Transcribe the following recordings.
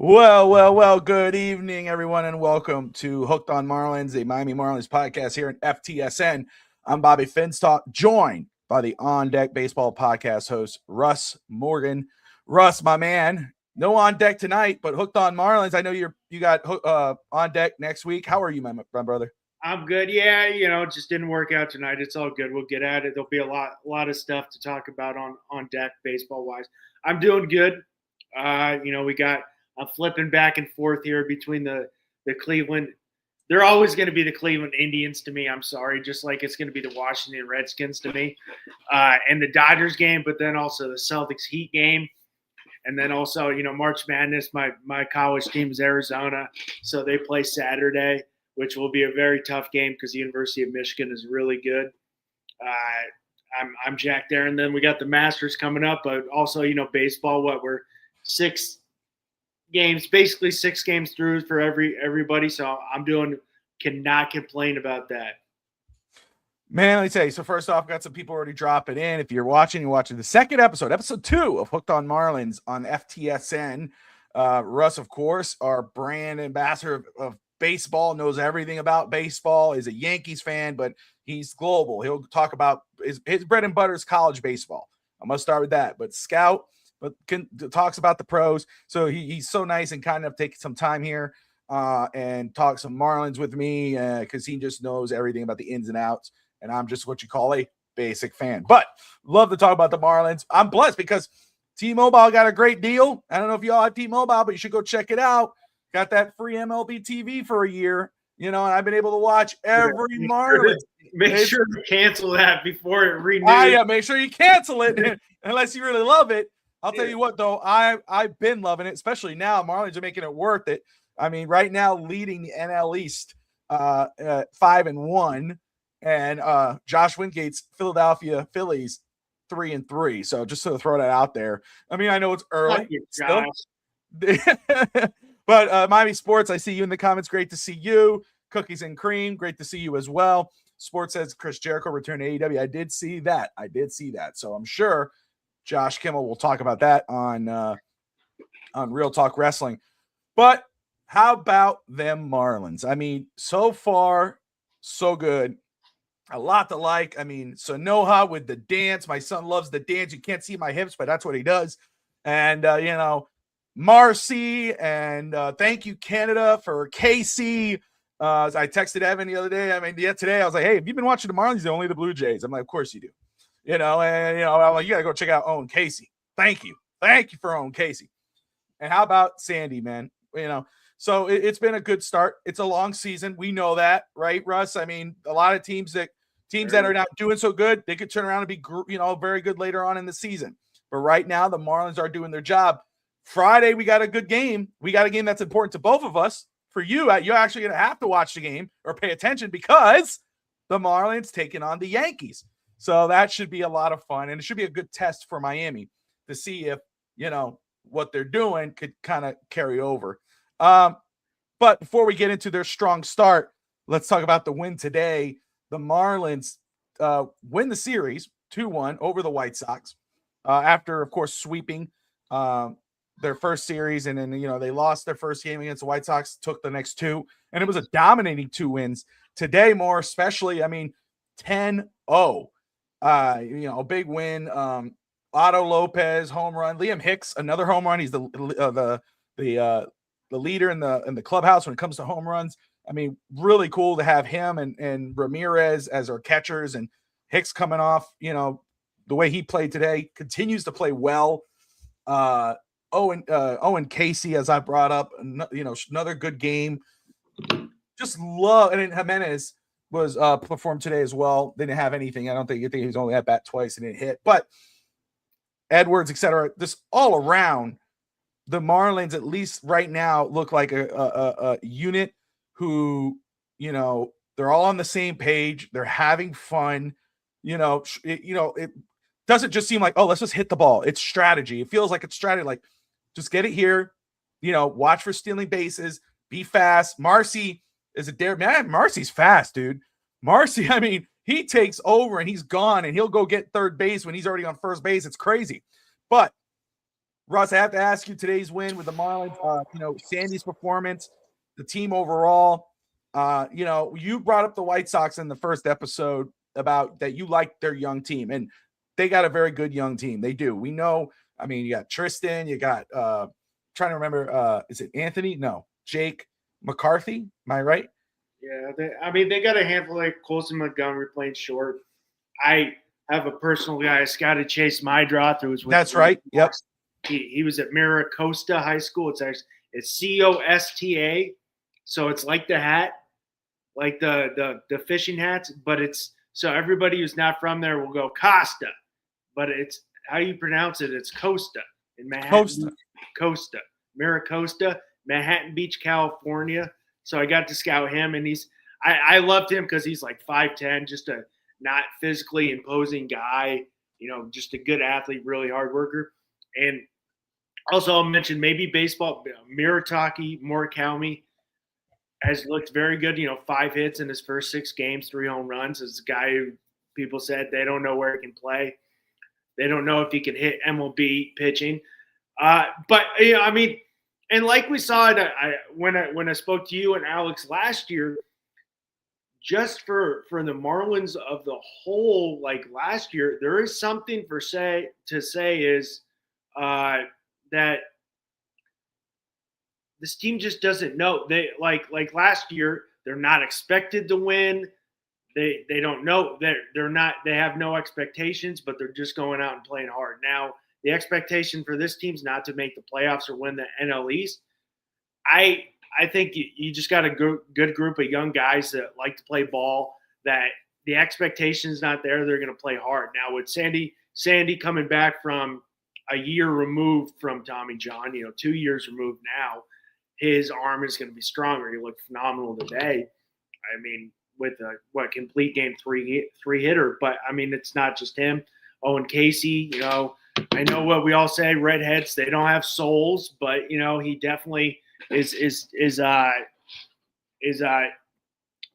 Well, good evening, everyone, and welcome to Hooked on Marlins, a Miami Marlins podcast here at FTSN. I'm Bobby Finstock, joined by the On Deck Baseball podcast host, Russ Morgan. Russ, my man, no on deck tonight, but Hooked on Marlins. I know you got on deck next week. How are you, my brother? I'm good. Yeah, it just didn't work out tonight. It's all good. We'll get at it. There'll be a lot of stuff to talk about on deck baseball wise. I'm doing good. We got I'm flipping back and forth here between the Cleveland. They're always going to be the Cleveland Indians to me. I'm sorry, just like it's going to be the Washington Redskins to me, and the Dodgers game, but then also the Celtics Heat game, and then also March Madness. My college team is Arizona, so they play Saturday, which will be a very tough game because the University of Michigan is really good. I'm jacked there, and then we got the Masters coming up, but also baseball. We're 6 games, basically 6 games through for everybody. So cannot complain about that. Man, let me tell you. So first off, got some people already dropping in. If you're watching the second episode 2 of Hooked on Marlins on FTSN. Russ, of course, our brand ambassador of baseball, knows everything about baseball, is a Yankees fan, but he's global. He'll talk about his bread and butter is college baseball. I'm going to start with that. But scout, but talks about the pros. So he's so nice and kind of taking some time here and talk some Marlins with me because he just knows everything about the ins and outs. And I'm just what you call a basic fan. But love to talk about the Marlins. I'm blessed because T-Mobile got a great deal. I don't know if y'all have T-Mobile, but you should go check it out. Got that free MLB TV for a year, and I've been able to watch every Marlins. Make sure to cancel that before it renews. Yeah, make sure you cancel it unless you really love it. I'll tell you what, though, I've been loving it, especially now. Marlins are making it worth it. I mean, right now, leading the NL East 5-1. And Josh Wingate's Philadelphia Phillies 3-3. So just to throw that out there. I mean, I know it's early. But Miami Sports, I see you in the comments. Great to see you. Cookies and Cream, great to see you as well. Sports says Chris Jericho returned to AEW. I did see that. So I'm sure Josh Kimmel will talk about that on Real Talk Wrestling. But how about them Marlins? I mean, so far, so good. A lot to like. I mean, Sonoha with the dance. My son loves the dance. You can't see my hips, but that's what he does. And, Marcy, and thank you, Canada, for KC. I texted Evan the other day. I mean, today I was like, hey, have you been watching the Marlins? Only the Blue Jays. I'm like, of course you do. I'm like, you got to go check out Owen Casey. Thank you for Owen Casey. And how about Sandy, man? So it's been a good start. It's a long season. We know that, right, Russ? I mean, a lot of teams that are not doing so good, they could turn around and be, very good later on in the season. But right now, the Marlins are doing their job. Friday, we got a good game. We got a game that's important to both of us. For you, you're actually going to have to watch the game or pay attention because the Marlins taking on the Yankees. So that should be a lot of fun, and it should be a good test for Miami to see if, what they're doing could kind of carry over. But before we get into their strong start, let's talk about the win today. The Marlins win the series 2-1 over the White Sox after, of course, sweeping their first series. And then, they lost their first game against the White Sox, took the next 2. And it was a dominating 2 wins. Today, more especially, I mean, 10-0. A big win. Otto Lopez, home run. Liam Hicks, another home run. He's the leader in the clubhouse when it comes to home runs. I mean, really cool to have him and Ramirez as our catchers, and Hicks coming off, the way he played today, continues to play well. Owen Casey, as I brought up, another good game. Just love, and then Jimenez was performed today as well. They didn't have anything. I think he was only at bat twice and didn't hit, but Edwards, etc. Just all around, the Marlins, at least right now, look like a unit who, they're all on the same page. They're having fun. It doesn't just seem like, oh, let's just hit the ball. It's strategy. It feels like it's strategy. Like, just get it here. Watch for stealing bases. Be fast. Marcy is a dare. Man, Marcy's fast, dude. Marcy, I mean, he takes over and he's gone, and he'll go get third base when he's already on first base. It's crazy. But Russ, I have to ask you today's win with the Marlins, Sandy's performance, the team overall. You brought up the White Sox in the first episode about that you like their young team, and they got a very good young team. They do. We know. I mean, you got Tristan, you got trying to remember, is it Anthony? No, Jake McCarthy. Am I right? Yeah, they got a handful like Colson Montgomery playing short. I have a personal guy, Scotty Chase Mydroth, who was with That's right. Yep. He was at Miracosta High School. It's Costa, so it's like the hat, like the fishing hats, but it's so everybody who's not from there will go Costa, but it's how you pronounce it. It's Costa in Manhattan. Costa, Miracosta, Manhattan Beach, California. So I got to scout him, and I loved him because he's like 5'10", just a not physically imposing guy, just a good athlete, really hard worker. And also I'll mention maybe baseball, Murataki Murakami has looked very good, 5 hits in his first 6 games, 3 home runs. Is a guy who people said they don't know where he can play. They don't know if he can hit MLB pitching. But, and like we saw it, when I spoke to you and Alex last year, just for the Marlins of the whole, like last year, there is something to say is that this team just doesn't know. They like last year, they're not expected to win. They don't know. They're not. They have no expectations, but they're just going out and playing hard. Now, the expectation for this team's not to make the playoffs or win the NL East. I think you just got a good group of young guys that like to play ball, that the expectation's not there. They're going to play hard. Now, with Sandy coming back from a year removed from Tommy John, 2 years removed now, his arm is going to be stronger. He looked phenomenal today. I mean, with a complete game three hitter. But, it's not just him. Owen Casey, I know what we all say, redheads, they don't have souls, but, he definitely – is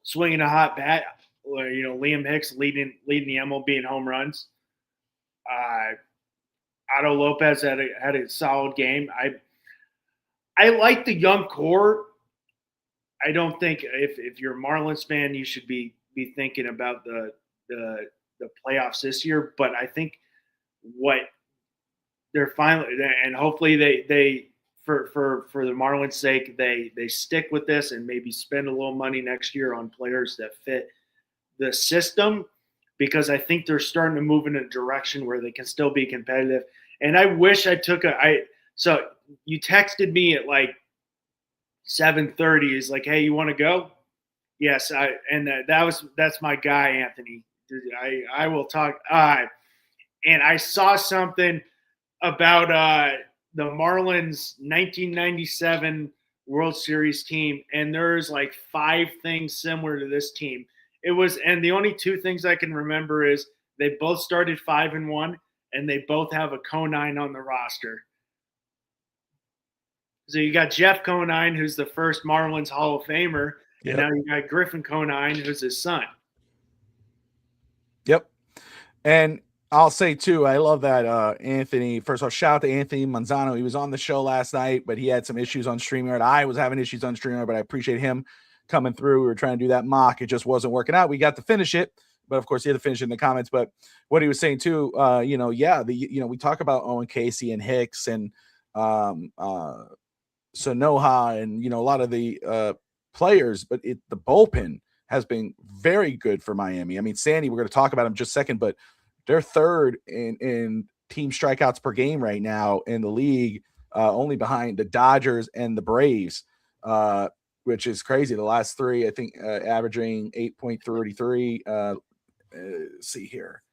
swinging a hot bat. Liam Hicks leading the MLB in home runs. Otto Lopez had a solid game. I like the young core. I don't think if you're a Marlins fan, you should be thinking about the playoffs this year. But I think what they're finally, and hopefully they for the Marlins' sake, they stick with this and maybe spend a little money next year on players that fit the system, because I think they're starting to move in a direction where they can still be competitive. And I wish I took so you texted me at like 7:30. Is like, hey, you want to go? Yes, that's my guy, Anthony. I will talk. And I saw something about the Marlins 1997 World Series team, and there's like 5 things similar to this team. And the only 2 things I can remember is they both started 5-1, and they both have a Conine on the roster. So you got Jeff Conine, who's the first Marlins Hall of Famer, and now you got Griffin Conine, who's his son. Yep. And I'll say too, I love that Anthony. First of all, shout out to Anthony Manzano. He was on the show last night, but he had some issues on StreamYard. I was having issues on StreamYard, but I appreciate him coming through. We were trying to do that mock. It just wasn't working out. We got to finish it, but of course he had to finish it in the comments. But what he was saying too, we talk about Owen Casey and Hicks and Sanoha and a lot of the players, but the bullpen has been very good for Miami. I mean, Sandy, we're going to talk about him just a second, but they're third in team strikeouts per game right now in the league, only behind the Dodgers and the Braves, which is crazy. The last 3, I think, averaging 8.33. See here.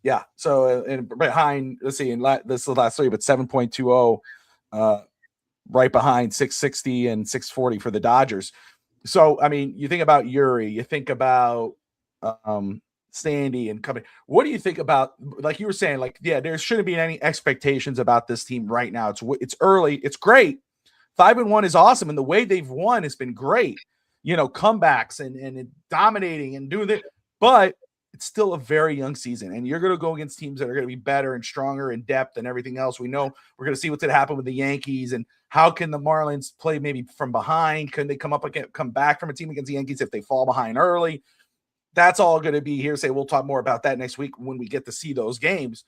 Yeah. So and behind, let's see, this is the last 3, but 7.20, right behind 660 and 640 for the Dodgers. So, I mean, you think about Yuri, you think about Sandy and company. What do you think about, like you were saying, like, yeah, there shouldn't be any expectations about this team right now. It's early. It's great. 5-1 is awesome. And the way they've won has been great, comebacks and dominating and doing it. But it's still a very young season, and you're going to go against teams that are going to be better and stronger in depth and everything else. We know we're going to see what's going to happen with the Yankees, and how can the Marlins play maybe from behind? Can they come back from a team against the Yankees if they fall behind early? That's all going to be hearsay. We'll talk more about that next week when we get to see those games.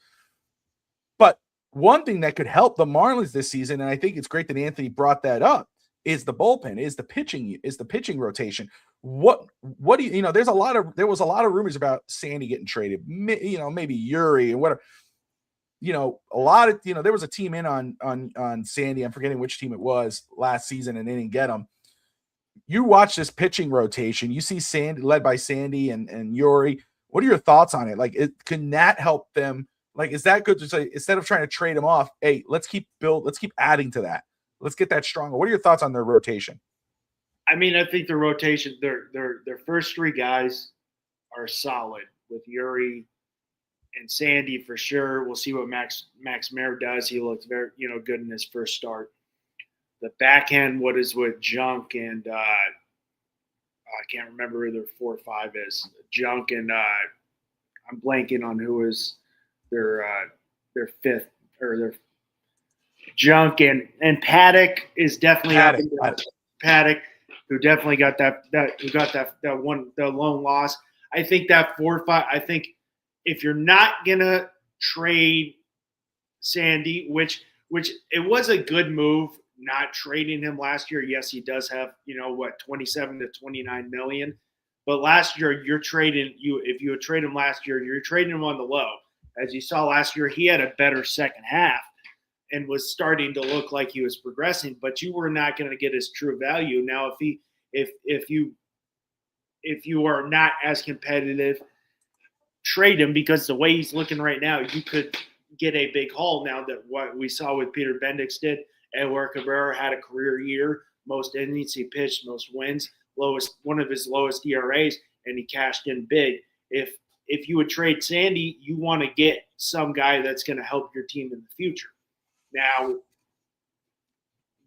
But one thing that could help the Marlins this season, and I think it's great that Anthony brought that up, is the bullpen, is the pitching rotation. What do you there was a lot of rumors about Sandy getting traded, maybe Yuri and whatever. A lot of, there was a team in on Sandy. I'm forgetting which team it was last season, and they didn't get him. You watch this pitching rotation, you see Sandy led by Sandy and Yuri. What are your thoughts on it? Like, can that help them? Like, is that good to say, instead of trying to trade them off, hey, let's keep adding to that. Let's get that stronger. What are your thoughts on their rotation? I mean, I think the rotation, their first three guys are solid with Yuri and Sandy for sure. We'll see what Max Mayer does. He looked very, good in his first start. The back end, what is with Junk and I can't remember who their 4 or 5 is. Junk and I'm blanking on who is their fifth or their Junk and Paddock is definitely up in Paddock, who definitely got that lone loss. I think that 4 or 5. I think if you're not gonna trade Sandy, which it was a good move not trading him last year. Yes, he does have 27 to 29 million, but last year if you would trade him last year, you're trading him on the low. As you saw last year, he had a better second half and was starting to look like he was progressing, but you were not going to get his true value. Now, if you are not as competitive, trade him, because the way he's looking right now, you could get a big haul. Now that what we saw with Peter Bendix did, Edward Cabrera had a career year, most innings he pitched, most wins, one of his lowest ERAs, and he cashed in big. If you would trade Sandy, you want to get some guy that's going to help your team in the future. Now,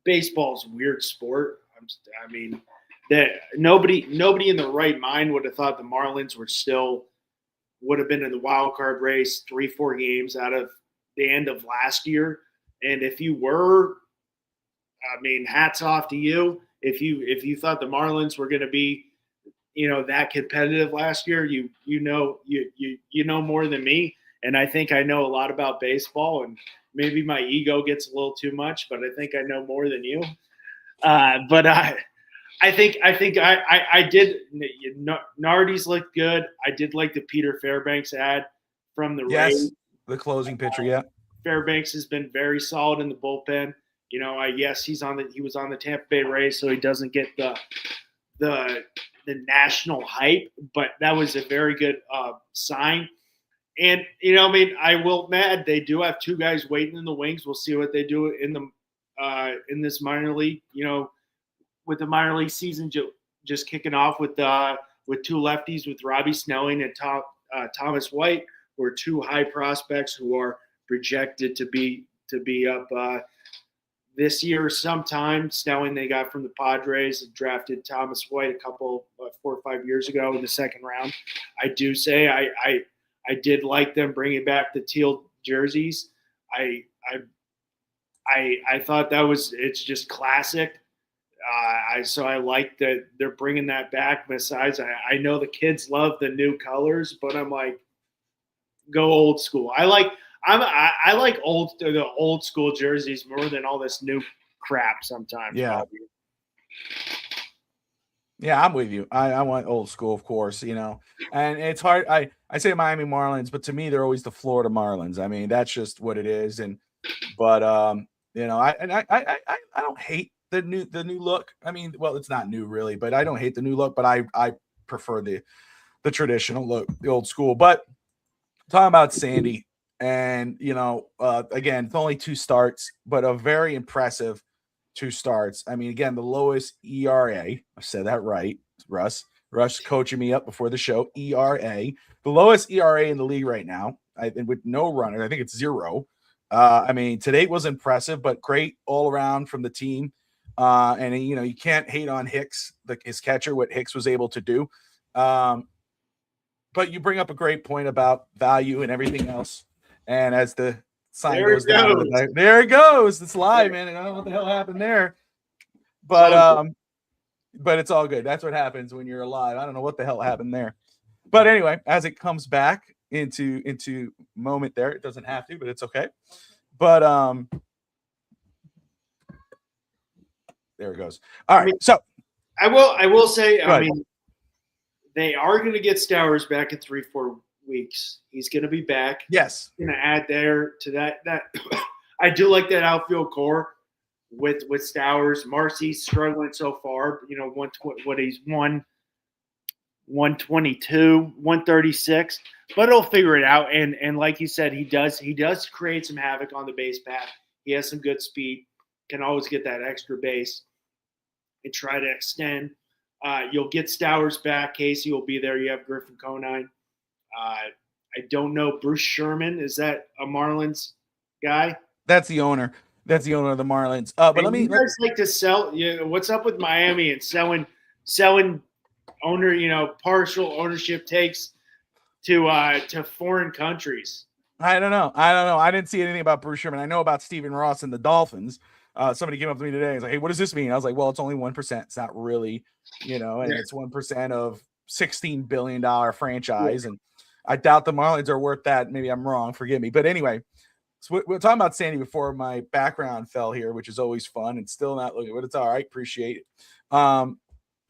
baseball's a weird sport. I mean, that nobody in the right mind would have thought the Marlins would have been in the wild card race 3-4 games out of the end of last year. And if you were, I mean, hats off to you. If you thought the Marlins were going to be, that competitive last year, you know more than me. And I think I know a lot about baseball, and maybe my ego gets a little too much, but I think I know more than you. But I think I did. Nardi's looked good. I did like the Peter Fairbanks ad from the Rays. The closing pitcher. Yeah, Fairbanks has been very solid in the bullpen. Yes, he was on the Tampa Bay Rays, so he doesn't get the national hype, but that was a very good sign. And I will mad they do have 2 guys waiting in the wings. We'll see what they do in this minor league. With the minor league season just kicking off with 2 lefties, with Robbie Snelling and Thomas White, who are 2 high prospects who are projected to be up this year sometime. Snelling they got from the Padres, and drafted Thomas White a couple 4 or 5 years ago in the second round. I do say I did like them bringing back the teal jerseys. I thought it's just classic. So I like that they're bringing that back. Besides, I know the kids love the new colors, but I'm like, go old school. I like the old school jerseys more than all this new crap sometimes. Yeah. Yeah, I'm with you. I want old school, of course, and it's hard. I say Miami Marlins, but to me, they're always the Florida Marlins. I mean, that's just what it is. But I don't hate the new look. I mean, well, it's not new really, but I don't hate the new look, but I prefer the traditional look, the old school. But talking about Sandy, and again, it's only 2 starts, but a very impressive 2 starts. I mean, again, the lowest ERA. I said that right, Russ coaching me up before the show. ERA, the lowest ERA in the league right now, with no runner. I think it's 0. I mean, today was impressive, but great all around from the team. And you can't hate on Hicks, his catcher, what Hicks was able to do. But you bring up a great point about value and everything else. And as the sign There goes it down, goes. there it goes. It's live, man. And I don't know what the hell happened there. But it's all good. That's what happens when you're alive. I don't know what the hell happened there. But anyway, as it comes back into moment there, it doesn't have to, but it's okay. But there it goes. All right. So I will say, I mean, they are going to get Stowers back in 3-4 weeks. He's going to be back. Yes. Going to add there to that. I do like that outfield core with Stowers. Marcy's struggling so far. You know, what he's won 122, 136, but he'll figure it out. And like you said, he does create some havoc on the base path. He has some good speed. Can always get that extra base and try to extend. You'll get Stowers back. Casey will be there. You have Griffin Conine. I don't know. Bruce Sherman, is that a Marlins guy? That's the owner. That's the owner of the Marlins. But and you guys like to sell. What's up with Miami and selling partial ownership takes to foreign countries? I don't know. I didn't see anything about Bruce Sherman. I know about Stephen Ross and the Dolphins. Somebody came up to me today and was like, "Hey, what does this mean?" I was like, "Well, it's only 1%. It's not really, and it's 1% of $16 billion franchise." And I doubt the Marlins are worth that. Maybe I'm wrong. Forgive me. But anyway, so we're talking about Sandy before my background fell here, which is always fun and still not looking, but it's all right. Appreciate it.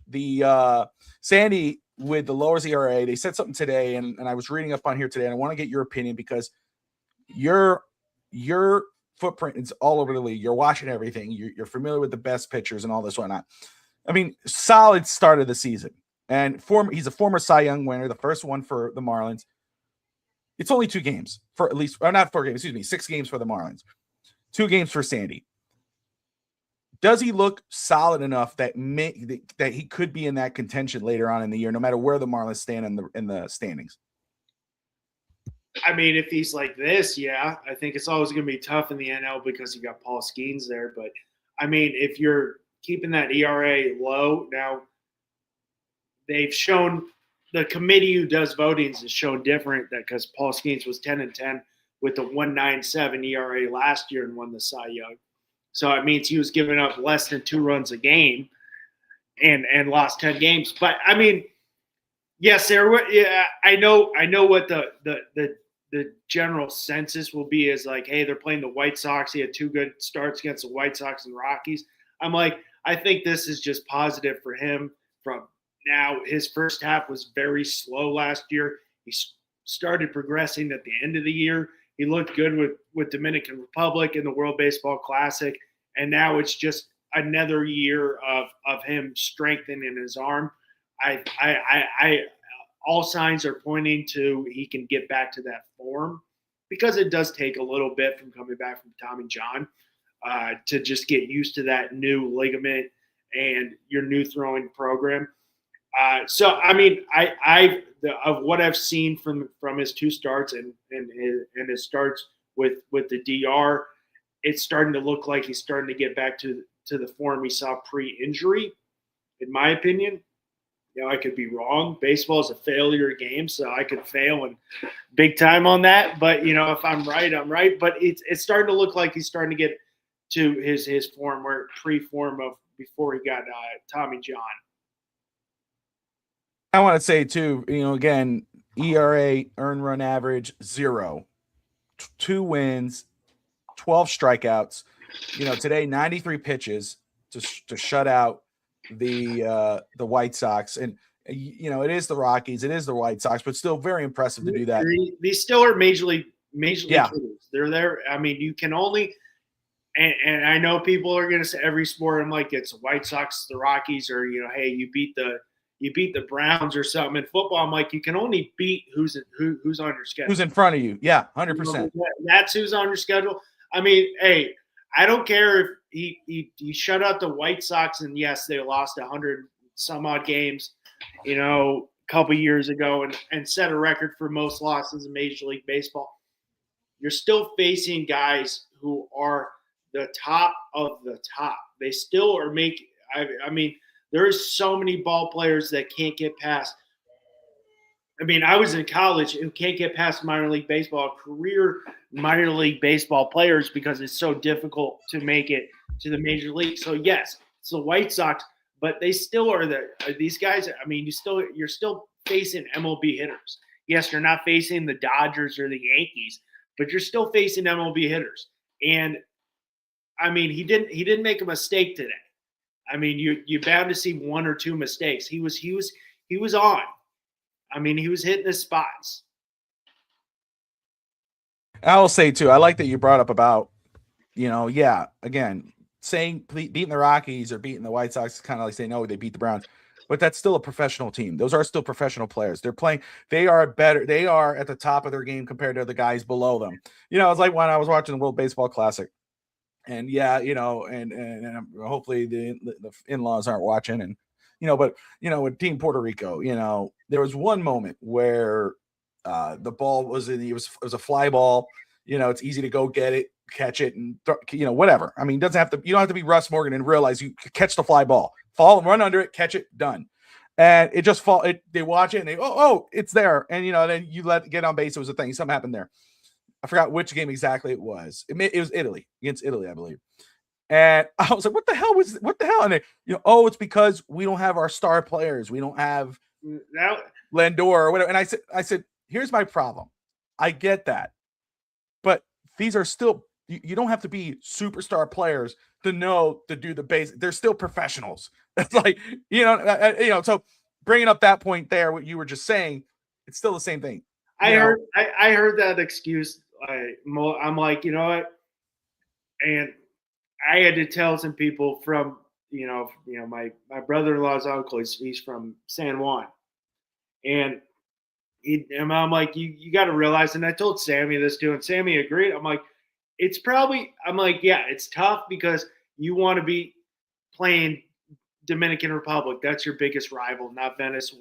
The Sandy with the lower ERA, they said something today, and I was reading up on here today, and I want to get your opinion because your footprint is all over the league. You're watching everything. You're familiar with the best pitchers and all this whatnot. I mean, solid start of the season. And he's a former Cy Young winner, the first one for the Marlins. It's only 2 games for at least, or not 4 games, 6 games for the Marlins. 2 games for Sandy. Does he look solid enough that he could be in that contention later on in the year, no matter where the Marlins stand in the standings? I mean, if he's like this, yeah, I think it's always going to be tough in the NL because you got Paul Skeens there. But I mean, if you're keeping that ERA low, now they've shown the committee who does votings has shown different that because Paul Skeens was 10-10 with the 1.97 ERA last year and won the Cy Young. So it means he was giving up less than 2 runs a game and lost 10 games. But I mean, yes, I know what the general census will be is like, hey, they're playing the White Sox. He had 2 good starts against the White Sox and Rockies. I'm like, I think this is just positive for him from now. His first half was very slow last year. He started progressing at the end of the year. He looked good with Dominican Republic in the World Baseball Classic. And now it's just another year of him strengthening his arm. All signs are pointing to he can get back to that form because it does take a little bit from coming back from Tommy John to just get used to that new ligament and your new throwing program. So I mean, of what I've seen from his 2 starts and his starts with the DR, it's starting to look like he's starting to get back to the form he saw pre-injury, in my opinion. I could be wrong. Baseball is a failure game, so I could fail and big time on that. But if I'm right, I'm right. But it's starting to look like he's starting to get to his form where pre-form of before he got Tommy John. I want to say too, again, ERA, earned run average 0, 2 wins, 12 strikeouts. Today 93 pitches to shut out the White Sox, and it is the Rockies, it is the White Sox, but still very impressive to do that. These still are major league hitters. They're there. I mean, you can only, and I know people are going to say every sport. I'm like, it's the White Sox, the Rockies, or hey, you beat the Browns or something. In football, I'm like, you can only beat who's on your schedule, who's in front of you. Yeah, 100%. That's who's on your schedule. I mean, hey, I don't care if he shut out the White Sox, and yes, they lost 100 some odd games, a couple years ago, and set a record for most losses in Major League Baseball. You're still facing guys who are the top of the top. They still are making. I mean, there's so many ball players that can't get past. I mean, I was in college who can't get past minor league baseball, career minor league baseball players because it's so difficult to make it to the major league. So yes, it's the White Sox, but they still are these guys. I mean, you're still facing MLB hitters. Yes, you're not facing the Dodgers or the Yankees, but you're still facing MLB hitters. And I mean, he didn't make a mistake today. I mean, you're bound to see one or two mistakes. He was on. I mean, he was hitting his spots. I will say too, I like that you brought up about, again, saying beating the Rockies or beating the White Sox is kind of like saying, no, they beat the Browns, but that's still a professional team. Those are still professional players. They're playing. They are at the top of their game compared to the guys below them. It's like when I was watching the World Baseball Classic. And and hopefully the in-laws aren't watching. And but with Team Puerto Rico, there was one moment where the ball was it was a fly ball. It's easy to go get it, catch it, and whatever. I mean, you don't have to be Russ Morgan and realize you catch the fly ball, fall and run under it, catch it, done. And it just they watch it and they it's there, and then you let it get on base. It was a thing. Something happened there. I forgot which game exactly it was. It was Italy, against Italy, I believe. And I was like, what the hell? And they, it's because we don't have our star players. We don't have Lindor or whatever. And I said, here's my problem. I get that. But these are still, you don't have to be superstar players to know to do the base. They're still professionals. It's like, so bringing up that point there, what you were just saying, it's still the same thing. I heard that excuse. I'm like, you know what? And I had to tell some people from, my brother-in-law's uncle, he's from San Juan. And I'm like, you got to realize, and I told Sammy this too, and Sammy agreed. I'm like, it's tough because you want to be playing Dominican Republic. That's your biggest rival, not Venice.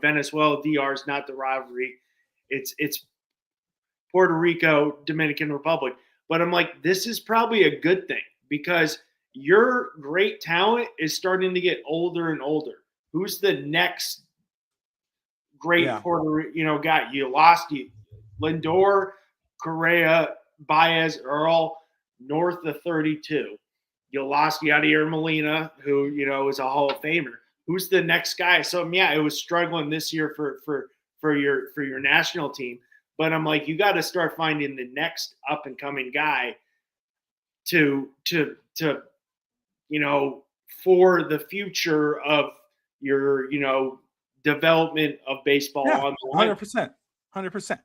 Venezuela, DR is not the rivalry. It's Puerto Rico, Dominican Republic. But I'm like, this is probably a good thing because your great talent is starting to get older and older. Who's the next great Puerto Rico guy? You lost Lindor, Correa, Baez are all north of 32. You lost Yadier Molina, who is a Hall of Famer. Who's the next guy? So it was struggling this year for your national team. But I'm like, you got to start finding the next up and coming guy to for the future of your development of baseball. Yeah, on the 100%.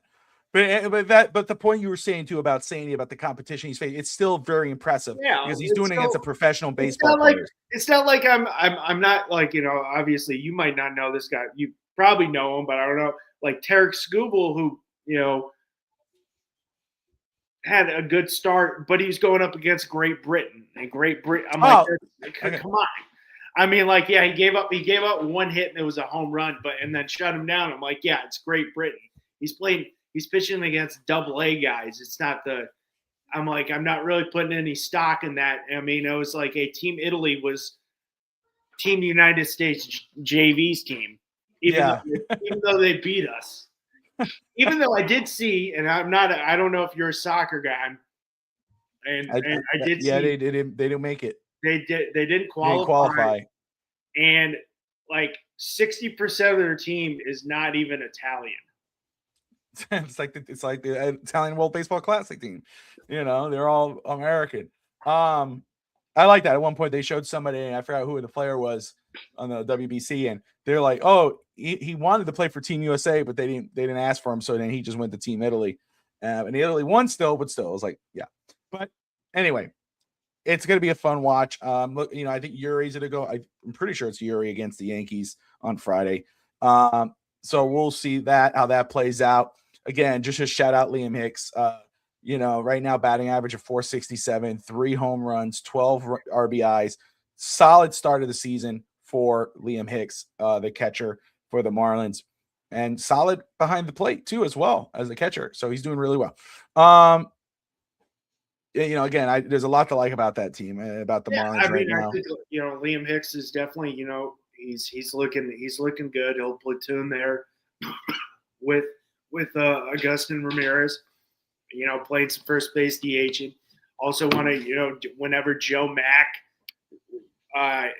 But the point you were saying too about the competition he's facing, it's still very impressive because he's doing it against a professional baseball player. It's not like I'm not like obviously you might not know this guy. You probably know him, but I don't know. Like Tarek Skubal, who had a good start, but he was going up against Great Britain. And Great Britain, I'm like, come on. I mean, like, he gave up one hit and it was a home run, and then shut him down. I'm like, yeah, it's Great Britain. He's pitching against AA guys. It's not I'm like, I'm not really putting any stock in that. I mean, it was like Team Italy was Team United States JV's team, even though they beat us. Even though I did see, and I don't know if you're a soccer guy, and I did see. Yeah, they didn't make it. They didn't qualify. And like 60% of their team is not even Italian. It's like the Italian World Baseball Classic team. They're all American. I like that. At one point, they showed somebody, and I forgot who the player was on the WBC, and they're like, "Oh, he wanted to play for Team USA, but they didn't ask for him, so then he just went to Team Italy, and Italy won still, but still, it was like, yeah." But anyway, it's gonna be a fun watch. Look, I think Yuri's gonna go. I'm pretty sure it's Yuri against the Yankees on Friday. So we'll see how that plays out. Again, just a shout out Liam Hicks. Right now batting average of 467, 3 home runs, 12 RBIs. Solid start of the season for Liam Hicks, the catcher for the Marlins, and solid behind the plate too, as well as the catcher. So he's doing really well. Again, there's a lot to like about that team, about the Marlins right now. I think, Liam Hicks is definitely, he's looking good. He'll platoon there with Augustin Ramirez. Played some first base DH. Also want to whenever Joe Mack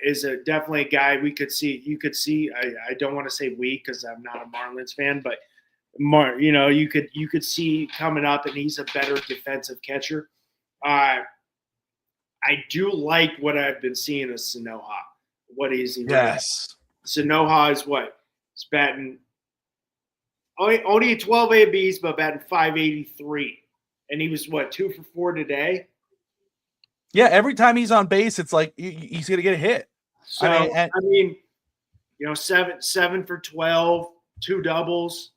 is definitely a guy we could see. You could see. I don't want to say we because I'm not a Marlins fan, but you could see coming up, and he's a better defensive catcher. I do like what I've been seeing of Sanoha. What is he? Yes. Sanoha is what? He's batting only 12 ABs, but batting 583. And he was, 2 for 4 today? Yeah, every time he's on base, it's like he's going to get a hit. So, I mean 7 for 12, 2 doubles,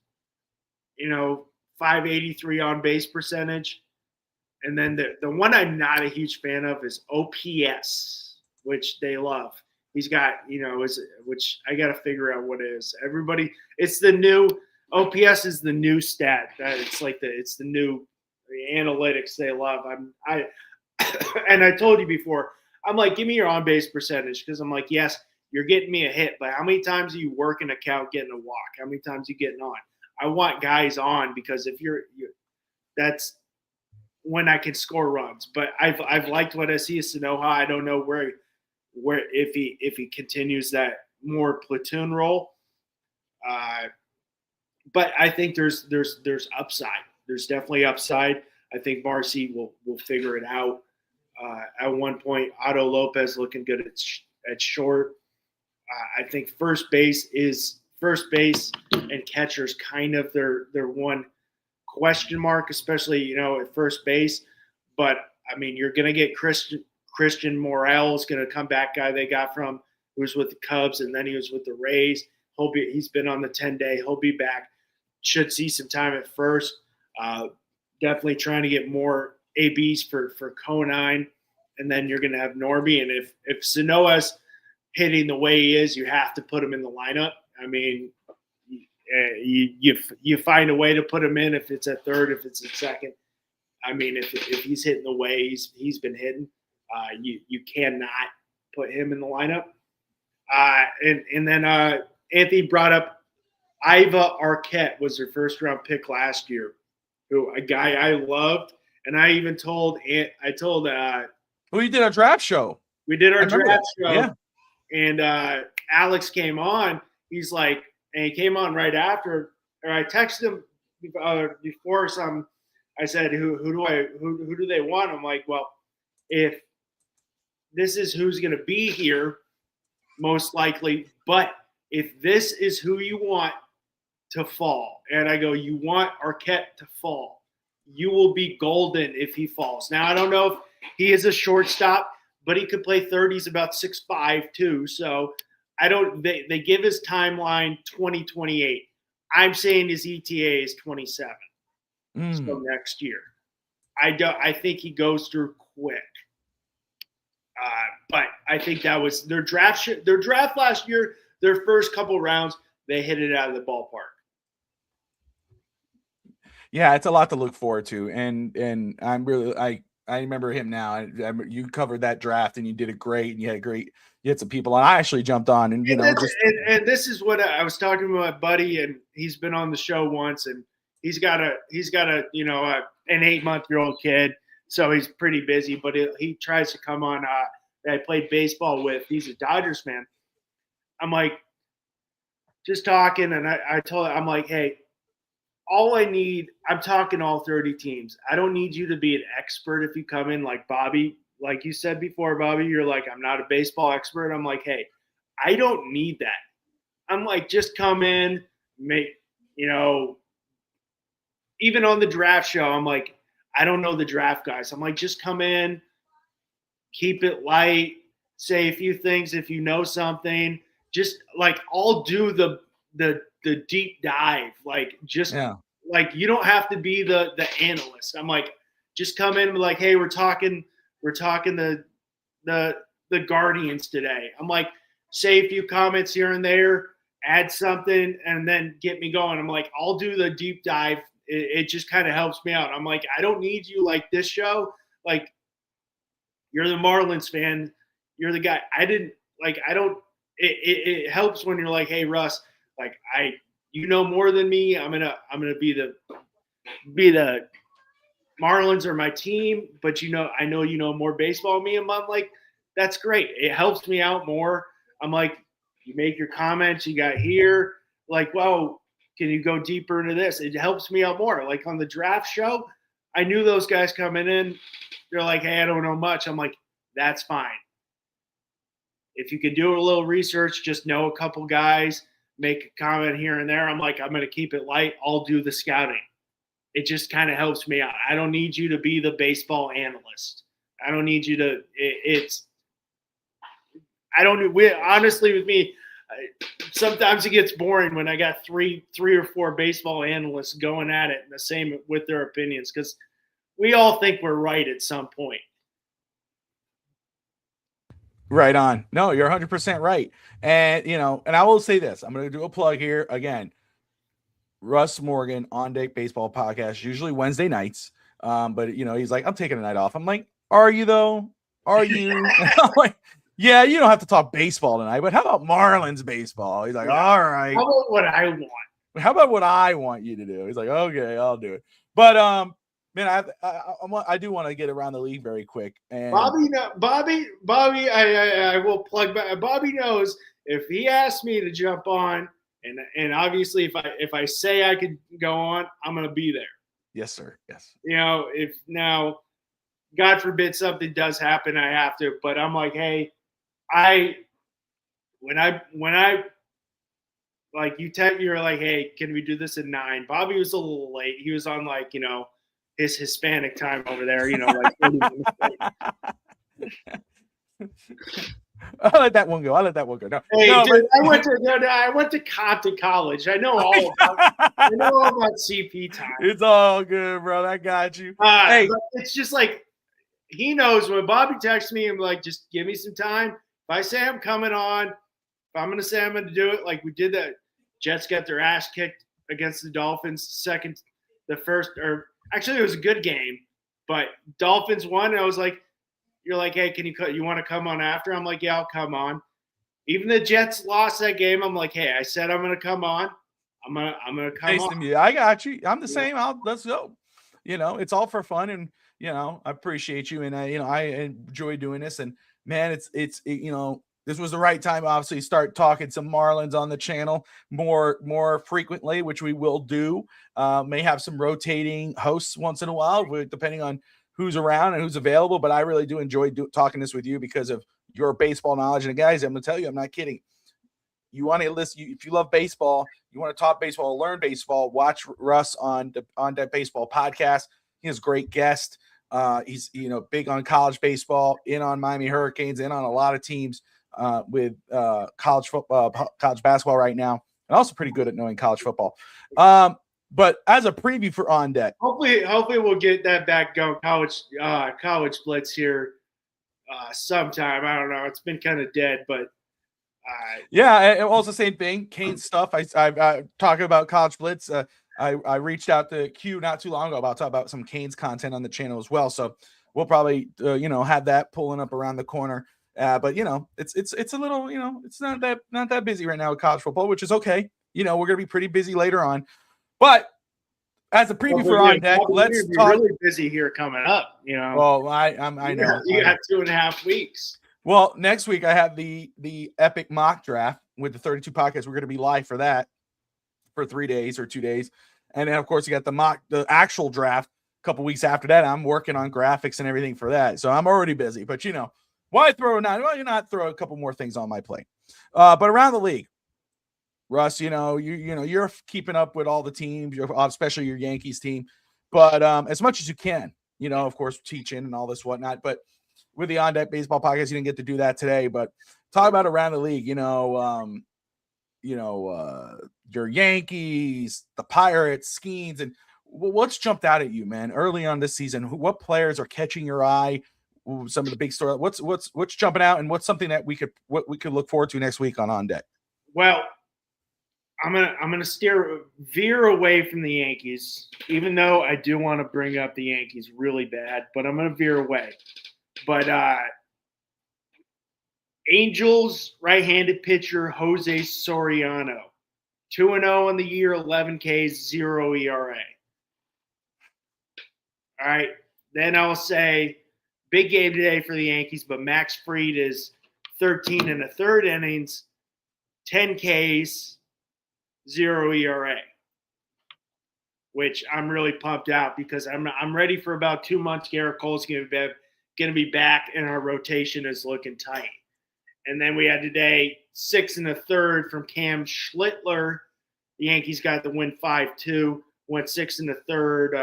583 on base percentage. And then the one I'm not a huge fan of is OPS, which they love. He's got, which I got to figure out what it is. Everybody, it's the new OPS is the new stat. It's the new analytics they love. And I told you before, I'm like, give me your on base percentage, because I'm like, yes, you're getting me a hit, but how many times are you working a count, getting a walk? How many times are you getting on? I want guys on, because if you're that's when I can score runs. But I've liked what I see of Sanoha. I don't know where if he continues that more platoon role. But I think there's upside. There's definitely upside. I think Marcy will figure it out. At one point, Otto Lopez looking good at short. I think first base and catcher's kind of their one question mark, especially at first base. But I mean, you're going to get Christian Morel is going to come back, guy they got from who was with the Cubs and then he was with the Rays. He's been on the 10-day. He'll be back. Should see some time at first. Definitely trying to get more ABs for Conine, and then you're going to have Norby. And if Sanoa's hitting the way he is, you have to put him in the lineup. I mean, you find a way to put him in if it's at third, if it's at second. I mean, if he's hitting the way he's been hitting, you cannot put him in the lineup. And then Anthony brought up Iva Arquette was her first round pick last year, who a guy I loved, and I even told we did a draft show. We did our draft show, yeah. And Alex came on. He's like, and he came on right after. Or I texted him before some. I said, who do they want? I'm like, well, if this is who's going to be here, most likely, but if this is who you want to fall, and I go, you want Arquette to fall, you will be golden if he falls. Now, I don't know if he is a shortstop, but he could play third. He's about 6'5" too. So they give his timeline 2028. I'm saying his ETA is 27. So next year. I think he goes through quick. But I think that was their draft last year. Their first couple rounds, they hit it out of the ballpark. Yeah, it's a lot to look forward to, and I'm really I remember him now. You covered that draft and you did it great, and you had some people, and I actually jumped on, and and this is what I was talking to my buddy, and he's been on the show once, and he's got an 8-month-old kid, so he's pretty busy, but he tries to come on. That I played baseball with. He's a Dodgers fan. I'm like, just talking, and I told him, I'm like, hey, all I need, I'm talking all 30 teams. I don't need you to be an expert if you come in like Bobby. Like you said before, Bobby, you're like, I'm not a baseball expert. I'm like, hey, I don't need that. I'm like, just come in, make, even on the draft show, I'm like, I don't know the draft guys. I'm like, just come in, keep it light, say a few things if you know something. Just like, I'll do the deep dive, like you don't have to be the analyst. I'm like, just come in and be like, hey, we're talking the Guardians today. I'm like, say a few comments here and there, add something, and then get me going. I'm like, I'll do the deep dive. It just kind of helps me out. I'm like, I don't need you like this show. Like, you're the Marlins fan. You're the guy. It helps when you're like, hey, Russ, like you know more than me. I'm gonna be the Marlins are my team, but I know you know more baseball than me. And I'm like, that's great. It helps me out more. I'm like, you make your comments, you got here, like, well, can you go deeper into this? It helps me out more. Like on the draft show, I knew those guys coming in. They're like, hey, I don't know much. I'm like, that's fine. If you can do a little research, just know a couple guys, make a comment here and there. I'm like, I'm going to keep it light. I'll do the scouting. It just kind of helps me out. I don't need you to be the baseball analyst. I don't need you to. Honestly, with me, sometimes it gets boring when I got three or four baseball analysts going at it and the same with their opinions, because we all think we're right at some point. Right on. No, you're 100% right. And, and I will say this. I'm going to do a plug here again. Russ Morgan on Deck Baseball Podcast, usually Wednesday nights. But, he's like, I'm taking a night off. I'm like, are you though? Are you? I'm like, yeah, you don't have to talk baseball tonight, but how about Marlins baseball? He's like, all right. How about what I want? How about what I want you to do? He's like, okay, I'll do it. But, man, I do want to get around the league very quick. And Bobby, I will plug back. Bobby knows if he asks me to jump on, and obviously if I say I could go on, I'm going to be there. Yes, sir. Yes. If now, God forbid something does happen, I have to. But I'm like, hey, when I like you were like, hey, can we do this at 9? Bobby was a little late. He was on like his Hispanic time over there. Like 30 minutes late. I'll let that one go. No, hey, dude, I went to Compton College. I know all about CP time. It's all good, bro. I got you. Hey, but it's just like he knows when Bobby texts me. I'm like, just give me some time. If I say I'm coming on, if I'm going to say I'm going to do it, like we did that. Jets got their ass kicked against the Dolphins. Actually, it was a good game, but Dolphins won. And I was like, you're like, hey, you want to come on after? I'm like, yeah, I'll come on. Even the Jets lost that game. I'm like, hey, I said I'm going to come on. I'm gonna come on. I got you. I'm the same. Let's go. It's all for fun, and I appreciate you, and I enjoy doing this. And man, it's this was the right time, obviously, to start talking some Marlins on the channel more frequently, which we will do. May have some rotating hosts once in a while, depending on who's around and who's available. But I really do enjoy talking this with you because of your baseball knowledge. And guys, I'm going to tell you, I'm not kidding. You want to listen, if you love baseball, you want to talk baseball, learn baseball, watch Russ on That Baseball Podcast. He has great guests. He's, big on college baseball, in on Miami Hurricanes, in on a lot of teams with college football, college basketball right now, and also pretty good at knowing college football. But as a preview for On Deck, hopefully we'll get that back going. College blitz here sometime. I don't know. It's been kind of dead, but yeah, it was the same thing. Kane's stuff. I talking about college blitz. I reached out to Q not too long ago about talking about some Kane's content on the channel as well. So we'll probably have that pulling up around the corner. But it's a little it's not that busy right now with college football, which is okay. We're gonna be pretty busy later on. But as a preview for On Deck, let's talk. Really busy here coming up. Well, I know you got 2.5 weeks. Well, next week I have the epic mock draft with the 32 podcasts. We're going to be live for that for 3 days or 2 days. And then, of course, you got the actual draft a couple weeks after that. I'm working on graphics and everything for that. So I'm already busy. But, why not throw a couple more things on my plate? But around the league, Russ, you're keeping up with all the teams, especially your Yankees team. But as much as you can, of course, teaching and all this whatnot. But with the On Deck Baseball Podcast, you didn't get to do that today, but talk about around the league, your Yankees, the Pirates, Skeens, and what's jumped out at you, man, early on this season? What players are catching your eye? Some of the big stories. What's jumping out, and what's something that we could look forward to next week on Deck? Well, I'm gonna veer away from the Yankees, even though I do want to bring up the Yankees really bad, but I'm gonna veer away. But Angels right-handed pitcher Jose Soriano 2-0 in the year, 11 Ks, 0 ERA. All right. Then I'll say big game today for the Yankees, but Max Fried is 13 and a third innings, 10 Ks, 0 ERA, which I'm really pumped out because I'm ready for about 2 months. Garrett Cole's going to be back, and our rotation is looking tight. And then we had today 6 and a third from Cam Schlittler. The Yankees got the win 5-2. Went 6 and a third.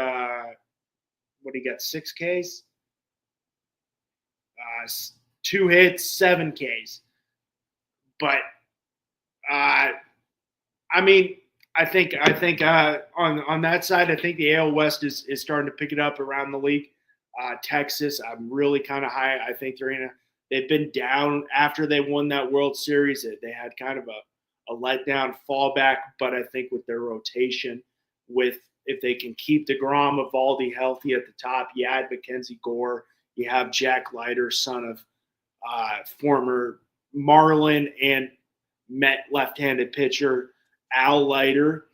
What do you got? 6 Ks? 2 hits, 7 Ks. But I think on that side, I think the AL West is starting to pick it up around the league. Texas, I'm really kind of high. I think they've been down after they won that World Series. They had kind of a letdown fallback, but I think with their rotation, if they can keep DeGrom, Evaldi healthy at the top, you add Mackenzie Gore, you have Jack Leiter, son of former Marlin and Met left-handed pitcher Al Leiter,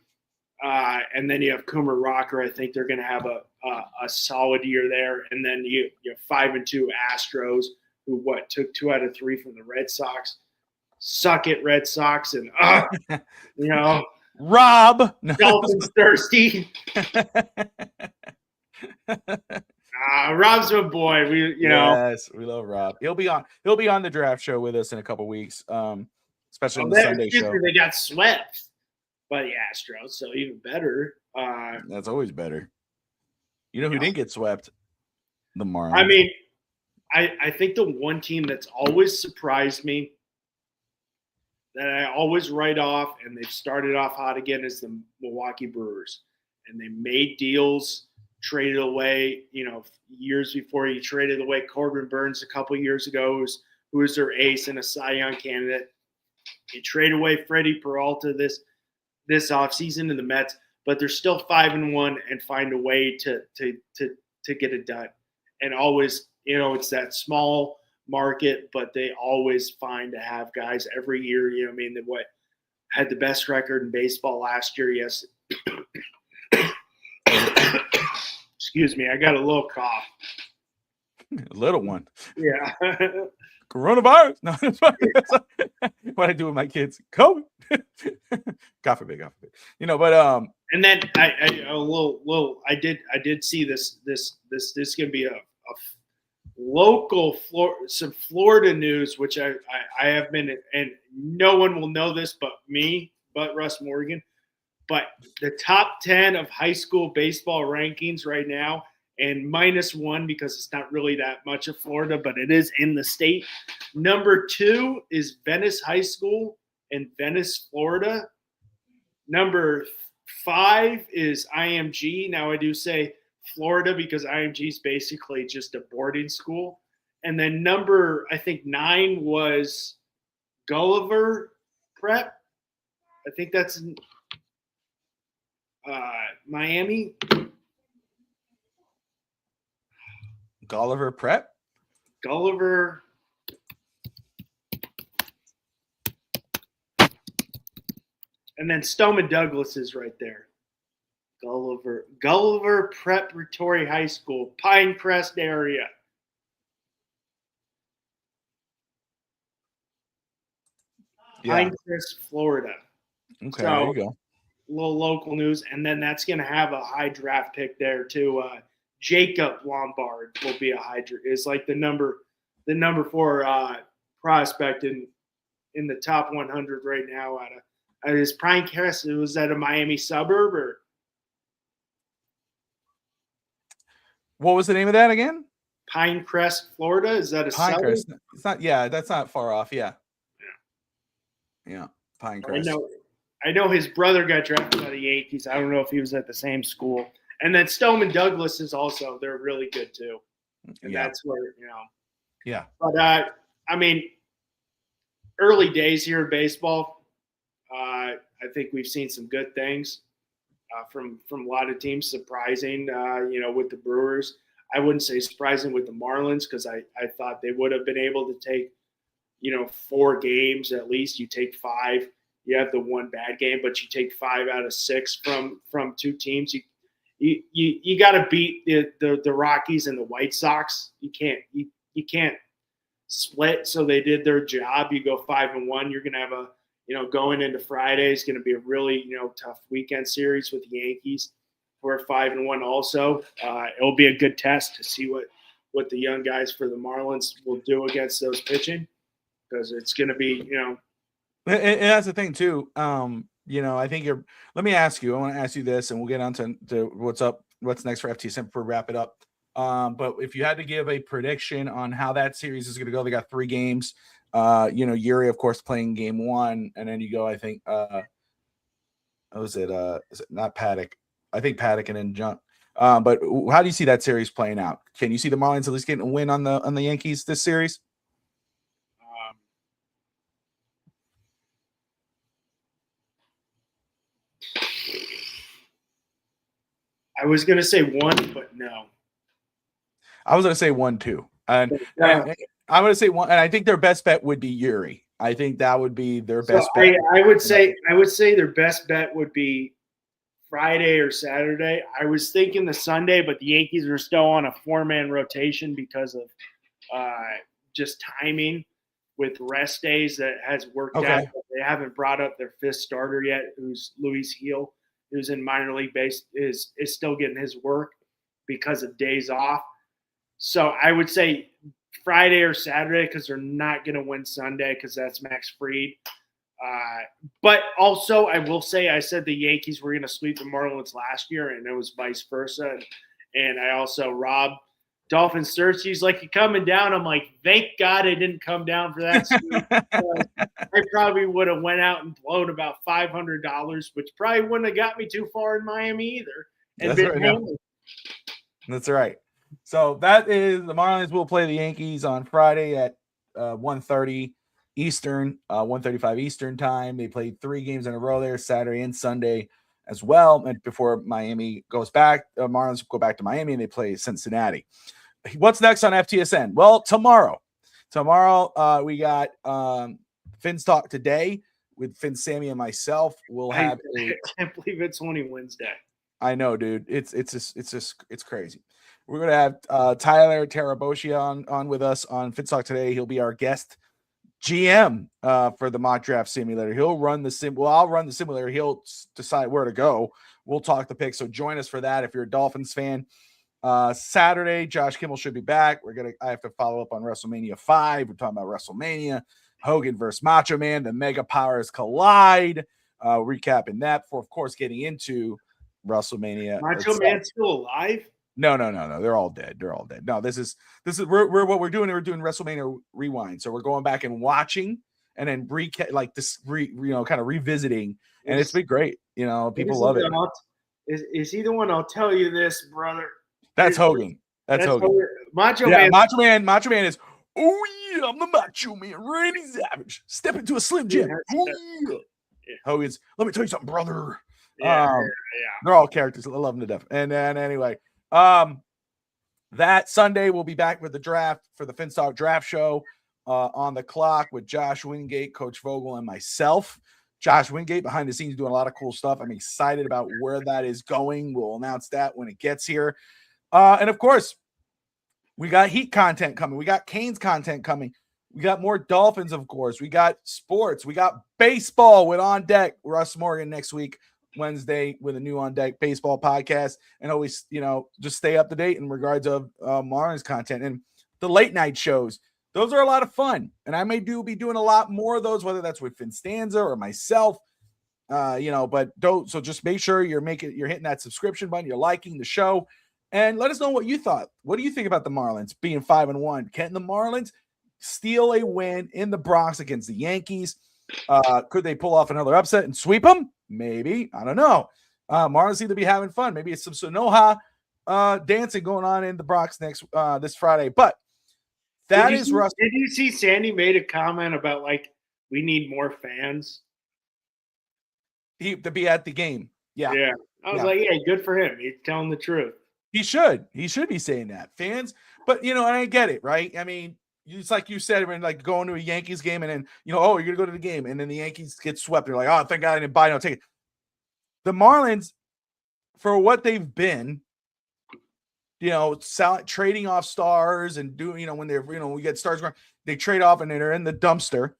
and then you have Coomer Rocker. I think they're going to have a solid year there. And then you have 5-2 Astros, who took 2 out of 3 from the Red Sox. Suck it, Red Sox, and Rob Dolphins thirsty. Rob's my boy. Yes, we love Rob. He'll be on the draft show with us in a couple weeks, especially on the Sunday show. They got swept by the Astros, so even better. That's always better. You know who didn't get swept? The Marlins. I mean, I think the one team that's always surprised me, that I always write off, and they've started off hot again, is the Milwaukee Brewers. And they made deals, traded away, years before you traded away Corbin Burns a couple years ago, who was their ace and a Cy Young candidate. You trade away Freddie Peralta this offseason in the Mets, but they're still 5-1 and find a way to get it done. And always, it's that small market, but they always find to have guys every year. They had the best record in baseball last year. Yes. Excuse me, I got a little cough. A little one. Yeah. Coronavirus. No, that's what I do with my kids. COVID. God forbid. But and then I did see this is gonna be a local some Florida news, which I have been, and no one will know this but Russ Morgan. But the top 10 of high school baseball rankings right now, and -1 because it's not really that much of Florida, but it is in the state. Number 2 is Venice High School in Venice, Florida. Number 5 is IMG. Now I do say Florida because IMG is basically just a boarding school. And then number, I think 9 was Gulliver Prep. I think that's Miami. Gulliver Prep. Gulliver. And then Stoneman Douglas is right there. Gulliver Preparatory High School, Pinecrest area. Yeah. Pinecrest, Florida. Okay, so, there you go. A little local news, and then that's going to have a high draft pick there too. Jacob Lombard will be a high. Is like the number 4 prospect in the top 100 right now. Is Pinecrest? Was that a Miami suburb or? What was the name of that again? Pinecrest, Florida. Is that a Pinecrest? Suburb? It's not. Yeah, that's not far off. Yeah. Pinecrest. I know his brother got drafted by the Yankees. I don't know if he was at the same school. And then Stoneman Douglas is also, they're really good too. And that's where, Yeah. But, I mean, early days here in baseball, I think we've seen some good things from a lot of teams. Surprising, with the Brewers. I wouldn't say surprising with the Marlins because I thought they would have been able to take, 4 games at least. You take 5. you have the one bad game, but you take 5 out of 6 from two teams. You got to beat the Rockies and the White Sox. You can't split. So they did their job. You go 5-1. You're going to have going into Friday is going to be a really tough weekend series with the Yankees. We're 5-1 also. It'll be a good test to see what the young guys for the Marlins will do against those pitching, because it's going to be And that's the thing too. I think let me ask you. I want to ask you this, and we'll get on to what's next for FTSM before we wrap it up. But if you had to give a prediction on how that series is going to go, they got 3 games. Yuri, of course, playing game 1, and then you go, I think, is it not Paddock? I think Paddock and then Junk. But how do you see that series playing out? Can you see the Marlins at least getting a win on the Yankees this series? I was going to say 1, but no. I was going to say 1 too. And I'm going to say 1, and I think their best bet would be Yuri. I think that would be their best bet. I would say their best bet would be Friday or Saturday. I was thinking the Sunday, but the Yankees are still on a 4-man rotation because of just timing with rest days that has worked out. They haven't brought up their 5th starter yet, who's Luis Gil, who's in minor league base, is still getting his work because of days off. So I would say Friday or Saturday, because they're not going to win Sunday because that's Max Fried. But also, I will say, I said the Yankees were going to sweep the Marlins last year, and it was vice versa. And I also robbed Dolphin Search. He's like, "You coming down?" I'm like, thank God I didn't come down for that sweep. I probably would have went out and blown about $500, which probably wouldn't have got me too far in Miami either. And That's right. So that is the Marlins will play the Yankees on Friday at 1:30 Eastern, 1:35 Eastern time. They played 3 games in a row there, Saturday and Sunday as well. And before Miami goes back, Marlins go back to Miami and they play Cincinnati. What's next on FTSN? Well, tomorrow we got Finn's Talk today with Finn, Sammy, and myself. We'll have I can't believe it's only Wednesday. I know, dude. It's crazy. We're gonna have Tyler Taraboshi on with us on Finn's Talk today. He'll be our guest GM for the mock draft simulator. He'll run the sim. Well, I'll run the simulator. He'll decide where to go. We'll talk the picks. So join us for that if you're a Dolphins fan. Saturday, Josh Kimmel should be back. I have to follow up on WrestleMania 5. We're talking about WrestleMania, Hogan versus Macho Man. The Mega Powers collide. Recapping that for, of course, getting into WrestleMania. Macho Man's still alive? No. They're all dead. No, this is we're what we're doing. We're doing WrestleMania Rewind. So we're going back and watching and then kind of revisiting. And it's been great. People love it. Is he the one? I'll tell you this, brother. That's Hogan. That's Hogan. Macho Man is, oh yeah, I'm the Macho Man, Randy Savage. Step into a Slim Jim. Yeah. Hogan's, let me tell you something, brother. Yeah. They're all characters. I love them to death. And then anyway, that Sunday we'll be back with the draft for the Finn's Talk draft show on the clock with Josh Wingate, Coach Vogel, and myself. Josh Wingate behind the scenes doing a lot of cool stuff. I'm excited about where that is going. We'll announce that when it gets here. And of course, we got Heat content coming. We got Canes content coming. We got more Dolphins, of course. We got sports. We got baseball with On Deck. Russ Morgan next week, Wednesday, with a new On Deck baseball podcast. And always, just stay up to date in regards of Marlins content and the late night shows. Those are a lot of fun. And I may be doing a lot more of those, whether that's with Finstanza or myself. So just make sure you're hitting that subscription button. You're liking the show. And let us know what you thought. What do you think about the Marlins being 5-1? Can the Marlins steal a win in the Bronx against the Yankees? Could they pull off another upset and sweep them? Maybe. I don't know. Marlins seem to be having fun. Maybe it's some Sonoha dancing going on in the Bronx this Friday. But Russ. Did you see Sandy made a comment about we need more fans? To be at the game. Yeah. Yeah. I was like, yeah, good for him. He's telling the truth. He should be saying that. Fans, but and I get it, right? I mean, it's like you said, when like going to a Yankees game and then, oh, you're going to go to the game and then the Yankees get swept. You're like, oh, thank God I didn't buy no ticket. The Marlins, for what they've been, trading off stars and doing, when they're, we get stars going, they trade off and they're in the dumpster.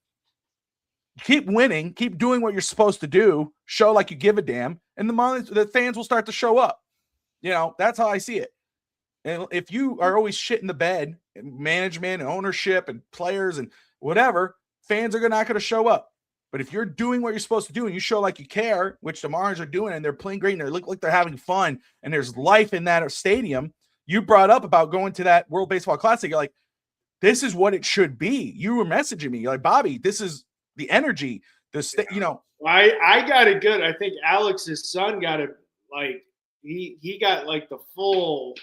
Keep winning, keep doing what you're supposed to do, show like you give a damn, and the fans will start to show up. That's how I see it. And if you are always shit in the bed, and management and ownership and players and whatever, fans are not going to show up. But if you're doing what you're supposed to do and you show like you care, which the Marlins are doing, and they're playing great and they look like they're having fun and there's life in that stadium, you brought up about going to that World Baseball Classic. You're like, this is what it should be. You were messaging me. You're like, Bobby, this is the energy. I got it good. I think Alex's son got it, like, he got like the full.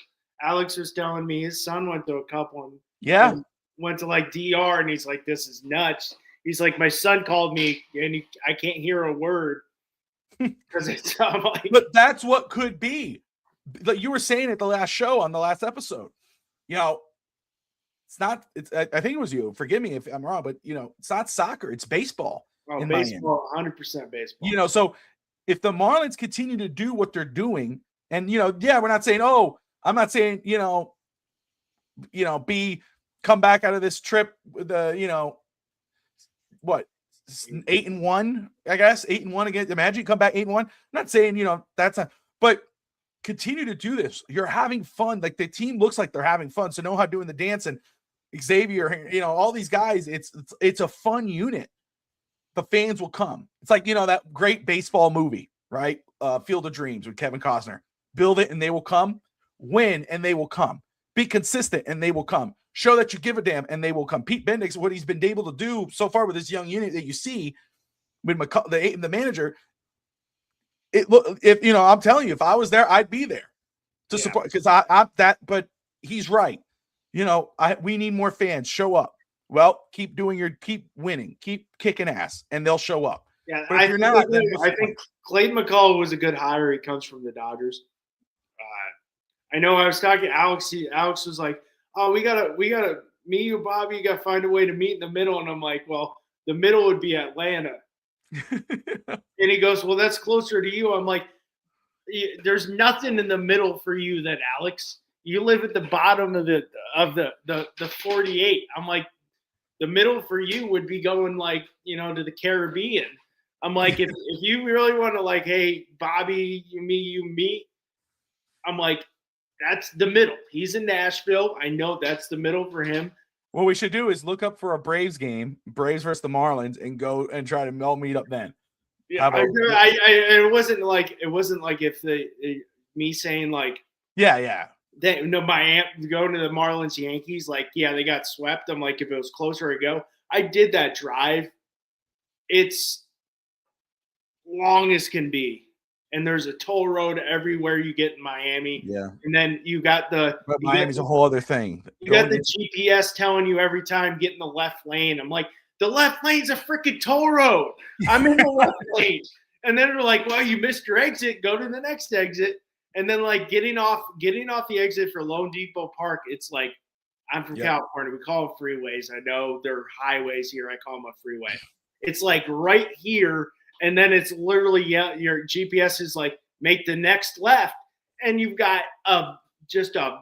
Alex was telling me his son went to a couple and went to like DR, and he's like, this is nuts. He's like, my son called me and I can't hear a word because it's like, but that's what could be. Like you were saying at the last show on the last episode, it's not. I think it was you. Forgive me if I'm wrong, but it's not soccer. It's baseball. Oh, baseball, 100% baseball. So if the Marlins continue to do what they're doing, and we're not saying, I'm not saying, come back out of this trip with the, 8-1, I guess 8-1 against. Imagine you come back 8-1. I'm not saying, but continue to do this. You're having fun. Like the team looks like they're having fun. So Noah doing the dance and Xavier, all these guys, it's a fun unit. The fans will come. It's like, that great baseball movie, right? Field of Dreams with Kevin Costner. Build it and they will come. Win and they will come. Be consistent and they will come. Show that you give a damn and they will come. Pete Bendix, what he's been able to do so far with this young unit that you see with the manager, I'm telling you, if I was there, I'd be there to support, because but he's right. We need more fans. Show up. Well, keep winning, keep kicking ass, and they'll show up. Yeah, I think Clayton McCall was a good hire. He comes from the Dodgers. I know I was talking to Alex. Alex was like, "Oh, we gotta, me, you, Bobby, you gotta find a way to meet in the middle." And I'm like, "Well, the middle would be Atlanta." And he goes, "Well, that's closer to you." I'm like, "There's nothing in the middle for you, then, Alex. You live at the bottom of the 48." I'm like, the middle for you would be going like, to the Caribbean. I'm like, if you really want to, like, hey, Bobby, you meet. I'm like, that's the middle. He's in Nashville. I know that's the middle for him. What we should do is look up for a Braves game, Braves versus the Marlins, and go and try to all meet up then. Yeah, it wasn't like if me saying like, my aunt going to the Marlins Yankees, like, they got swept. I'm like, if it was closer, I go. I did that drive. It's long as can be. And there's a toll road everywhere you get in Miami. Yeah. And then you got Miami's a whole other thing. You got the GPS telling you every time get in the left lane. I'm like, the left lane's a freaking toll road. I'm in the left lane. And then they're like, well, you missed your exit. Go to the next exit. And then like getting off the exit for Lone Depot Park, it's like, I'm from California. We call them freeways. I know they're highways here. I call them a freeway. It's like right here. And then it's literally, your GPS is like, make the next left. And you've got just a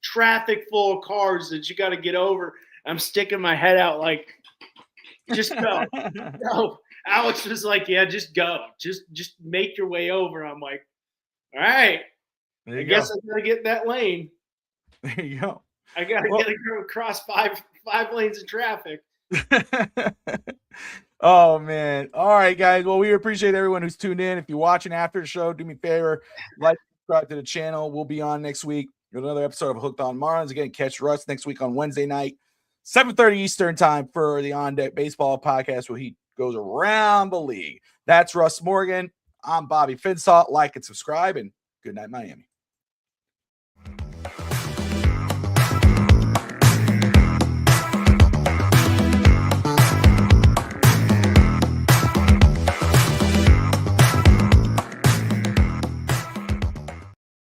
traffic full of cars that you got to get over. I'm sticking my head out like, just go. No. Alex was like, just go. Just make your way over. I'm like, all right. I guess I got to get in that lane. There you go. I got to get across five lanes of traffic. Oh man. All right, guys. Well, we appreciate everyone who's tuned in. If you're watching after the show, do me a favor, like, subscribe to the channel. We'll be on next week with another episode of Hooked on Marlins. Again, catch Russ next week on Wednesday night, 7:30 Eastern time for the On Deck Baseball podcast, where he goes around the league. That's Russ Morgan. I'm Bobby Finsalt. Like and subscribe, and good night, Miami.